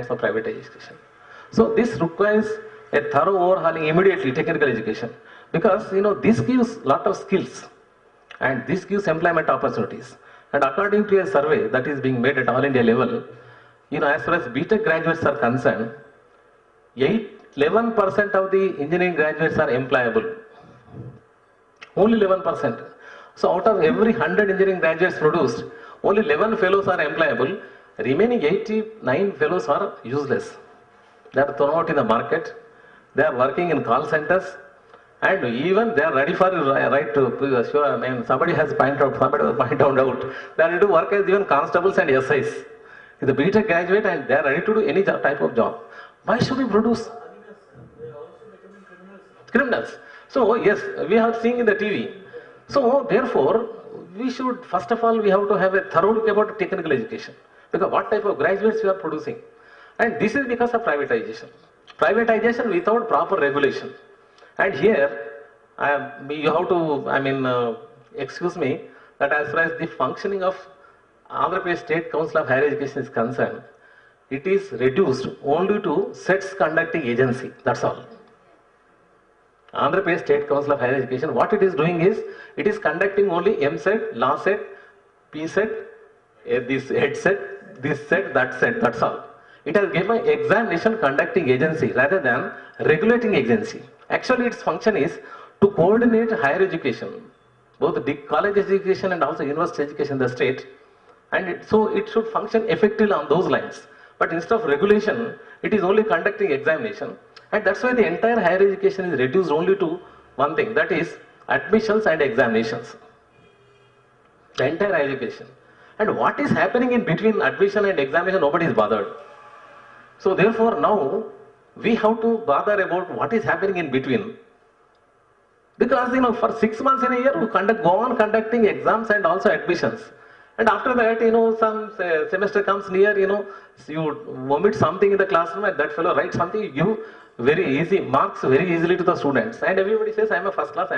for private education. So this requires a thorough overhauling immediately technical education, because this gives lot of skills and this gives employment opportunities. And according to a survey that is being made at all India level, as far as BTech graduates are concerned, 11% of the engineering graduates are employable. Only 11%. So out of every 100 engineering graduates produced, only 11 fellows are employable. Remaining 89 fellows are useless. They are thrown out in the market. They are working in call centers, and even they are ready for right to sure. I mean, somebody will point out. They are ready to work as even constables and SIs. He's a BTech graduate, and they are ready to do any type of job. Why should we produce criminals? So yes, we have seen in the TV. So therefore, we should first of all we have to have a thorough look about technical education, because what type of graduates we are producing, and this is because of privatization. Privatization without proper regulation. And here, you have to, excuse me, that as far as the functioning of Andhra Pradesh State Council of Higher Education is concerned, it is reduced only to SETS conducting agency, that's all. Andhra Pradesh State Council of Higher Education, what it is doing is, it is conducting only MSET, LASET, PSET, this HEADSET, this set, that set, that's all. It has given examination conducting agency rather than regulating agency. Actually, its function is to coordinate higher education, both the college education and also university education in the state. And so it should function effectively on those lines. But instead of regulation, it is only conducting examination. And that's why the entire higher education is reduced only to one thing, that is admissions and examinations. The entire higher education. And what is happening in between admission and examination, nobody is bothered. So therefore now, we have to bother about what is happening in between. Because for 6 months in a year, we go on conducting exams and also admissions. And after that, some semester comes near, you omit something in the classroom and that fellow writes something, you give very easy marks very easily to the students. And everybody says, I am a first class,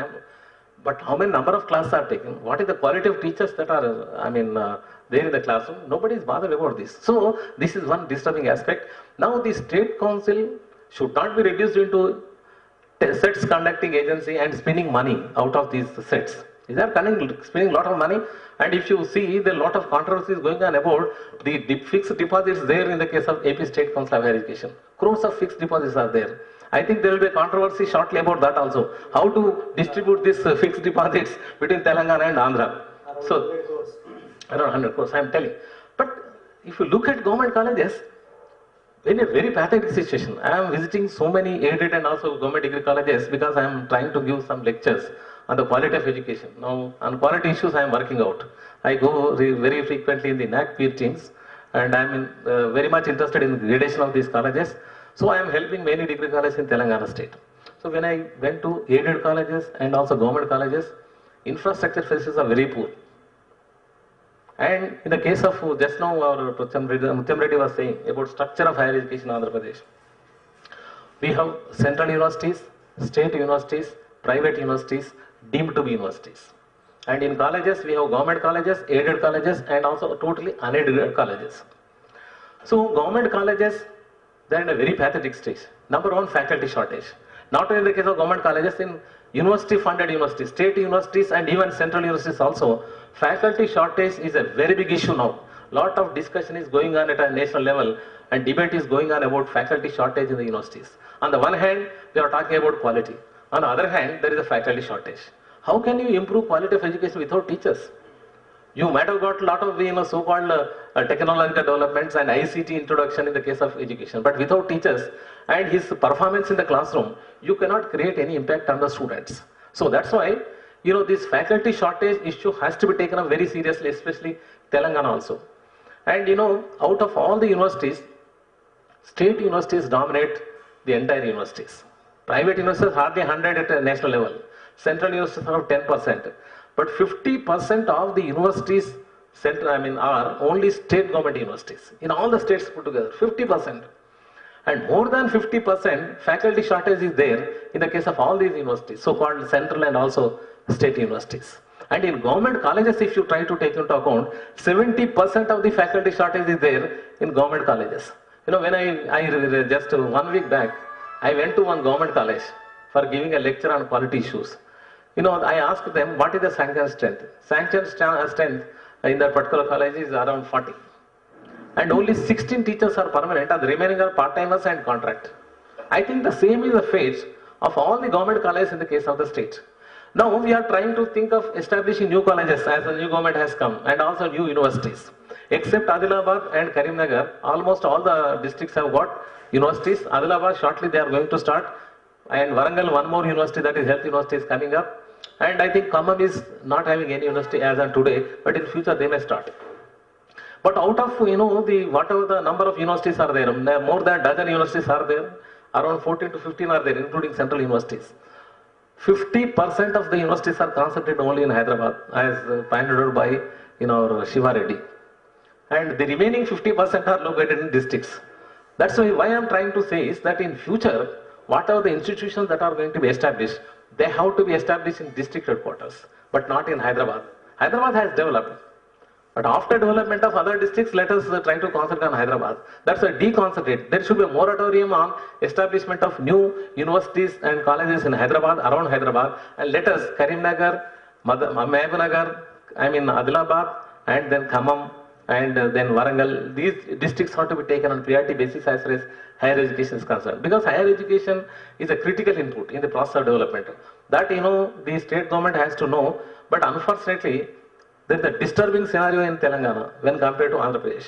but how many number of classes are taken? What is the quality of teachers that are, there in the classroom? Nobody is bothered about this. So this is one disturbing aspect. Now the state council should not be reduced into sets conducting agency and spending money out of these sets. They are spending a lot of money, and if you see, there are a lot of controversies going on about the fixed deposits there in the case of AP State Council of Higher Education. Crores of fixed deposits are there. I think there will be a controversy shortly about that also. How to distribute these fixed deposits between Telangana and Andhra. So, around 100 crores, I am telling. But if you look at government colleges, in a very pathetic situation. I am visiting so many aided and also government degree colleges because I am trying to give some lectures on the quality of education. Now, on quality issues, I am working out. I go very frequently in the NAC peer teams, and I am very much interested in the gradation of these colleges. So, I am helping many degree colleges in Telangana state. So, when I went to aided colleges and also government colleges, infrastructure facilities are very poor. And in the case of just now, our Mutyam Reddy was saying about structure of higher education in Andhra Pradesh. We have central universities, state universities, private universities, deemed to be universities. And in colleges, we have government colleges, aided colleges, and also totally unaided colleges. So government colleges, they are in a very pathetic stage. Number one, faculty shortage. Not only in the case of government colleges, in university-funded universities, state universities, and even central universities also, faculty shortage is a very big issue now. Lot of discussion is going on at a national level, and debate is going on about faculty shortage in the universities. On the one hand, they are talking about quality. On the other hand, there is a faculty shortage. How can you improve quality of education without teachers? You might have got a lot of so-called technological developments and ICT introduction in the case of education, but without teachers and his performance in the classroom, you cannot create any impact on the students. So that's why this faculty shortage issue has to be taken up very seriously, especially Telangana also. And out of all the universities, state universities dominate the entire universities. Private universities hardly 100 at a national level. Central universities have 10%. But 50% of the universities are only state government universities. In all the states put together, 50%. And more than 50% faculty shortage is there in the case of all these universities, so-called central and also state universities. And in government colleges, if you try to take into account, 70% of the faculty shortage is there in government colleges. When I just 1 week back, I went to one government college for giving a lecture on quality issues. I asked them what is the sanction strength. Sanction strength in that particular college is around 40. And only 16 teachers are permanent and the remaining are part-timers and contract. I think the same is the fate of all the government colleges in the case of the state. Now we are trying to think of establishing new colleges as the new government has come and also new universities. Except Adilabad and Karimnagar, almost all the districts have got universities. Adilabad shortly they are going to start, and Warangal one more university, that is health university, is coming up. And I think Khammam is not having any university as on today, but in future they may start. But out of whatever the number of universities are there, more than a dozen universities are there, around 14 to 15 are there, including central universities. 50% of the universities are concentrated only in Hyderabad, as pointed out by Shiva Reddy. And the remaining 50% are located in districts. That's why I am trying to say is that in future, whatever the institutions that are going to be established, they have to be established in district headquarters, but not in Hyderabad. Hyderabad has developed. But after development of other districts, let us try to concentrate on Hyderabad. That's why deconcentrate. There should be a moratorium on establishment of new universities and colleges in Hyderabad, around Hyderabad, and let us Karimnagar, Mahbubnagar, Adilabad, and then Khammam, and then Warangal. These districts have to be taken on priority basis as far as higher education is concerned. Because higher education is a critical input in the process of development. That the state government has to know, but unfortunately, there is a disturbing scenario in Telangana when compared to Andhra Pradesh.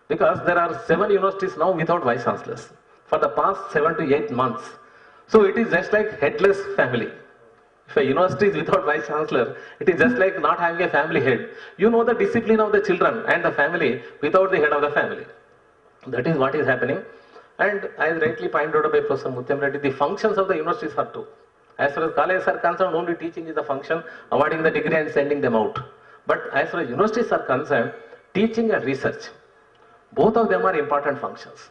Because there are 7 universities now without vice chancellors for the past 7 to 8 months. So it is just like headless family. If a university is without vice chancellor, it is just like not having a family head. You know the discipline of the children and the family without the head of the family. That is what is happening. And as rightly pointed out by Professor Mutyam Reddy, the functions of the universities are 2. As far as colleges are concerned, only teaching is the function, awarding the degree and sending them out. But as far as universities are concerned, teaching and research, both of them are important functions.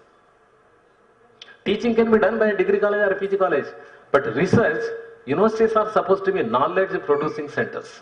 Teaching can be done by a degree college or a PG college, but research, universities are supposed to be knowledge producing centers.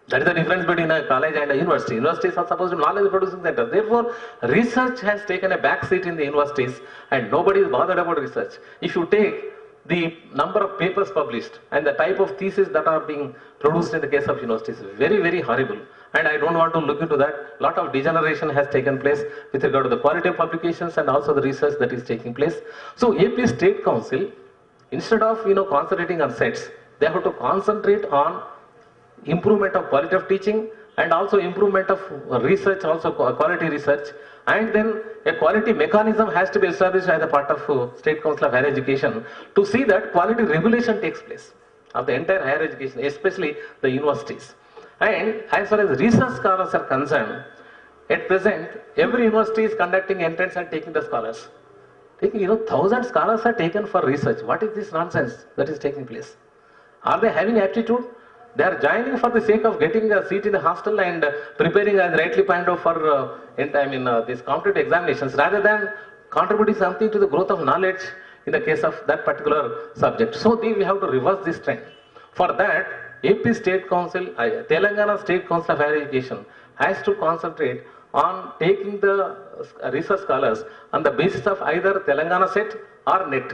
That is the difference between a college and a university. Universities are supposed to be knowledge producing centers. Therefore, research has taken a back seat in the universities and nobody is bothered about research. If you take the number of papers published and the type of thesis that are being produced in the case of universities, very, very horrible. And I don't want to look into that. A lot of degeneration has taken place with regard to the quality of publications and also the research that is taking place. So AP State Council, instead of concentrating on sets, they have to concentrate on improvement of quality of teaching and also improvement of research, also quality research. And then a quality mechanism has to be established as a part of State Council of Higher Education to see that quality regulation takes place of the entire higher education, especially the universities. And as far as research scholars are concerned, at present, every university is conducting entrance and taking the scholars. 1,000 scholars are taken for research. What is this nonsense that is taking place? Are they having aptitude? They are joining for the sake of getting a seat in the hostel and preparing, as rightly pointed out, for these competitive examinations, rather than contributing something to the growth of knowledge in the case of that particular subject. So we have to reverse this trend. For that, AP State Council, Telangana State Council of Higher Education has to concentrate on taking the research scholars on the basis of either Telangana set or NET.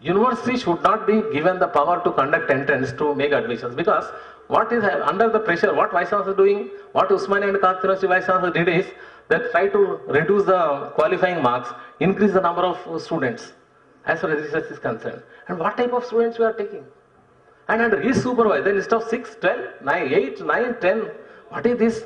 University should not be given the power to conduct entrance to make admissions, because what is under the pressure, what vice chancellor is doing, what Usmania and Khalid University vice chancellor did is that try to reduce the qualifying marks, increase the number of students as far as research is concerned. And what type of students we are taking? And under his supervisor, list of 6, 12, 9, 8, 9, 10, what is this?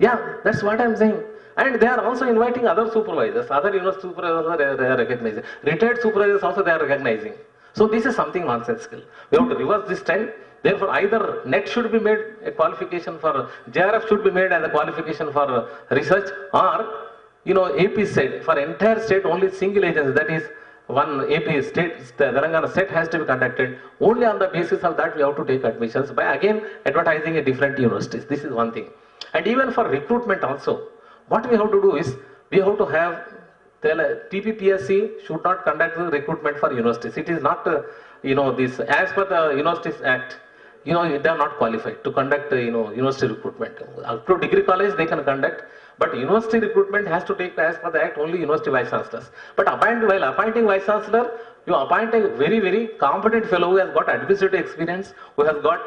Yeah, that's what I am saying. And they are also inviting other supervisors, other university supervisors they are recognizing. Retired supervisors also they are recognizing. So this is something nonsensical. We have to reverse this trend. Therefore, either NET should be made a qualification for, JRF should be made as a qualification for research, or AP state, for entire state only single agency, that is one AP state, Telangana set has to be conducted. Only on the basis of that we have to take admissions by again advertising a different universities. This is one thing. And even for recruitment also, what we have to do is, we have to have, TPPSC should not conduct the recruitment for universities. It is not, this, as per the Universities Act, they are not qualified to conduct, university recruitment. Up to degree college they can conduct, But university recruitment has to take as per the act only university vice chancellors. But while appointing vice chancellor, you appoint a very, very competent fellow who has got administrative experience, who has got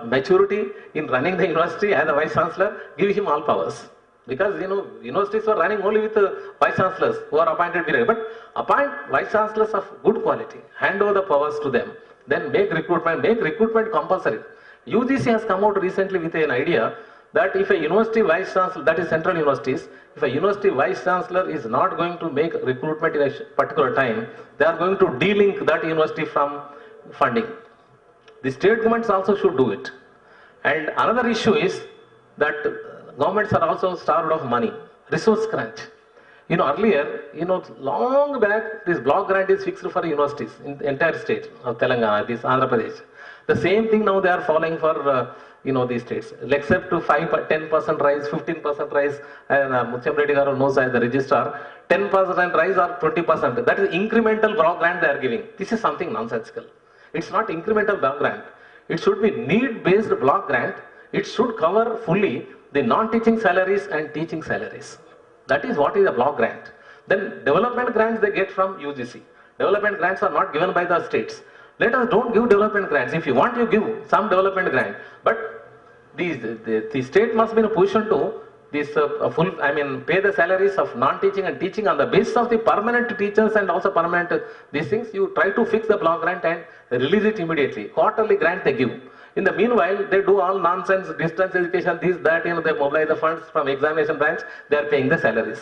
maturity in running the university as a vice chancellor. Give him all powers. Because universities are running only with vice chancellors who are appointed directly. But appoint vice chancellors of good quality, hand over the powers to them, then make recruitment compulsory. UGC has come out recently with an idea that if a university vice chancellor, that is central universities, if a university vice chancellor is not going to make recruitment in a particular time, they are going to de-link that university from funding. The state governments also should do it. And another issue is that governments are also starved of money, resource crunch. Earlier, long back, this block grant is fixed for universities in the entire state of Telangana, this Andhra Pradesh. The same thing now they are following for, these states. Except to 10% rise, 15% rise, and Mutyam Reddy Garu knows as the registrar, 10% rise or 20%. That is incremental block grant they are giving. This is something nonsensical. It's not incremental block grant. It should be need-based block grant. It should cover fully the non-teaching salaries and teaching salaries. That is what is a block grant. Then development grants they get from UGC. Development grants are not given by the states. Let us don't give development grants. If you want, you give some development grant. But the state must be in a position to pay the salaries of non-teaching and teaching on the basis of the permanent teachers and also permanent these things. You try to fix the block grant and release it immediately. Quarterly grant they give. In the meanwhile, they do all nonsense, distance education, this, that, they mobilize the funds from examination branch, they are paying the salaries.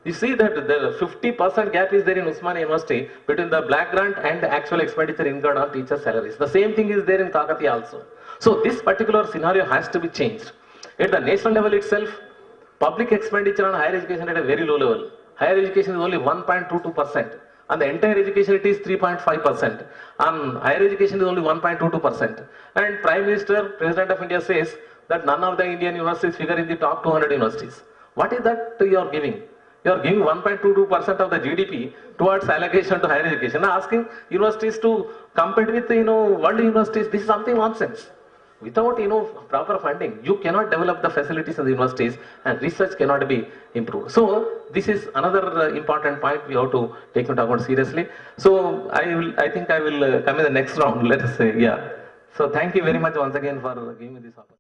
You see that the 50% gap is there in Usmania University between the black grant and the actual expenditure incurred on teacher salaries. The same thing is there in Kakatiya also. So this particular scenario has to be changed. At the national level itself, public expenditure on higher education at a very low level. Higher education is only 1.22%. On the entire education it is 3.5%. On higher education it is only 1.22%. And Prime Minister, President of India says that none of the Indian universities figure in the top 200 universities. What is that you are giving? You are giving 1.22% of the GDP towards allocation to higher education. Asking universities to compete with world universities, this is something nonsense. Without proper funding, you cannot develop the facilities in the universities and research cannot be improved. So this is another important point we have to take into account seriously. So I think I will come in the next round, let us say, yeah. So thank you very much once again for giving me this opportunity.